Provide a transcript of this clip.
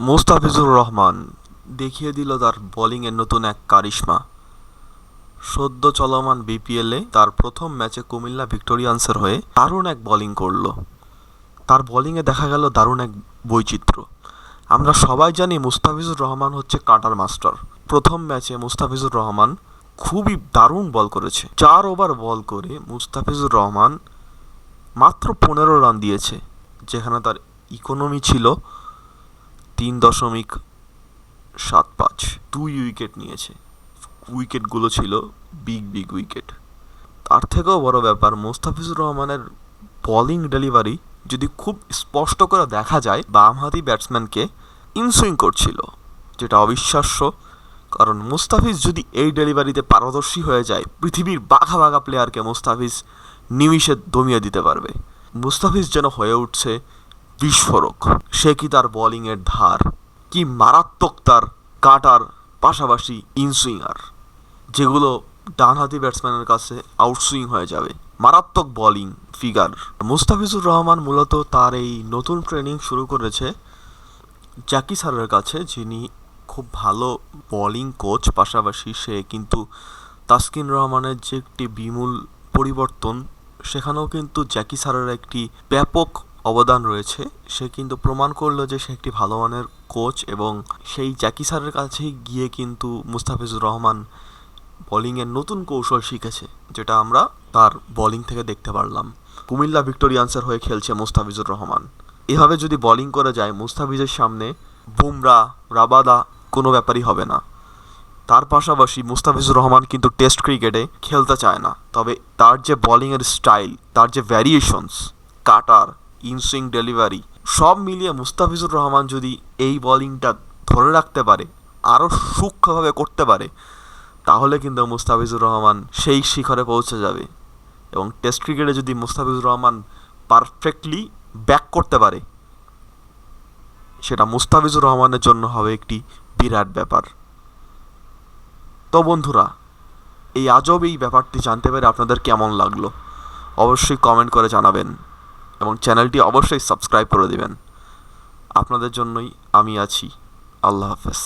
মুস্তাফিজুর রহমান দেখিয়ে দিল তার বোলিংয়ের নতুন এক কারিশমা। সদ্য চলমান বিপিএলে তার প্রথম ম্যাচে কুমিল্লা ভিক্টোরিয়ান্সের হয়ে দারুণ এক বোলিং করলো। তার বোলিংয়ে দেখা গেল দারুণ এক বৈচিত্র্য। আমরা সবাই জানি মুস্তাফিজুর রহমান হচ্ছে কাটার মাস্টার। প্রথম ম্যাচে মুস্তাফিজুর রহমান খুবই দারুণ বল করেছে। 4 ওভার বল করে মুস্তাফিজুর রহমান মাত্র 15 রান দিয়েছে, যেখানে তার ইকোনমি ছিল 3.75। 2 উইকেট নিয়েছে। উইকেটগুলো ছিল বিগ উইকেট। তার থেকেও বড় ব্যাপার, মুস্তাফিজুর রহমানের বোলিং ডেলিভারি যদি খুব স্পষ্ট করে দেখা যায়, বামহাতি ব্যাটসম্যানকে ইনসুইং করছিল, যেটা অবিশ্বাস্য। কারণ মুস্তাফিজ যদি এই ডেলিভারিতে পারদর্শী হয়ে যায়, পৃথিবীর বাঘা প্লেয়ারকে মুস্তাফিজ নিমিষে দমিয়ে দিতে পারবে। মুস্তাফিজ যেন হয়ে উঠছে বিস্ফোরক। সে কি তার বোলিংয়ের ধার, কি মারাত্মক তার কাটার পাশাপাশি ইনসুইঙ্গার, যেগুলো ডানহাতি ব্যাটসম্যানের কাছে আউটসুইং হয়ে যাবে। মারাত্মক বোলিং ফিগার। মুস্তাফিজুর রহমান মূলত তার এই নতুন ট্রেনিং শুরু করেছে জ্যাকি স্যারের কাছে, যিনি খুব ভালো বোলিং কোচ। পাশাপাশি সে কিন্তু তাসকিন রহমানের যে একটি বিমূল পরিবর্তন, সেখানেও কিন্তু জ্যাকি স্যারের একটি ব্যাপক অবদান রয়েছে। সে কিন্তু প্রমাণ করলো যে সে একটি ভালো মানের কোচ, এবং সেই জ্যাকি স্যারের কাছেই গিয়ে কিন্তু মুস্তাফিজুর রহমান বোলিংয়ের নতুন কৌশল শিখেছে, যেটা আমরা তার বোলিং থেকে দেখতে পারলাম। কুমিল্লা ভিক্টোরিয়ান্সের হয়ে খেলছে মুস্তাফিজুর রহমান। এভাবে যদি বোলিং করে যায়, মুস্তাফিজের সামনে বুমরা, রাবাদা কোনো ব্যাপারই হবে না। তার পাশাপাশি মুস্তাফিজুর রহমান কিন্তু টেস্ট ক্রিকেটে খেলতে চায় না, তবে তার যে বোলিংয়ের স্টাইল, তার যে ভ্যারিয়েশনস, কাটার, ইনসুইং ডেলিভারি, সব মিলিয়ে মুস্তাফিজুর রহমান যদি এই বোলিংটা ধরে রাখতে পারে, আরও সূক্ষ্মভাবে করতে পারে, তাহলে কিন্তু মুস্তাফিজুর রহমান সেই শিখরে পৌঁছে যাবে। এবং টেস্ট ক্রিকেটে যদি মুস্তাফিজুর রহমান পারফেক্টলি ব্যাক করতে পারে, সেটা মুস্তাফিজুর রহমানের জন্য হবে একটি বিরাট ব্যাপার। তো বন্ধুরা, এই আজব এই ব্যাপারটি জানতে পেরে আপনাদের কেমন লাগলো অবশ্যই কমেন্ট করে জানাবেন, এবং চ্যানেলটি অবশ্যই সাবস্ক্রাইব করে দিবেন। আপনাদের জন্যই আমি আছি। আল্লাহ হাফেজ।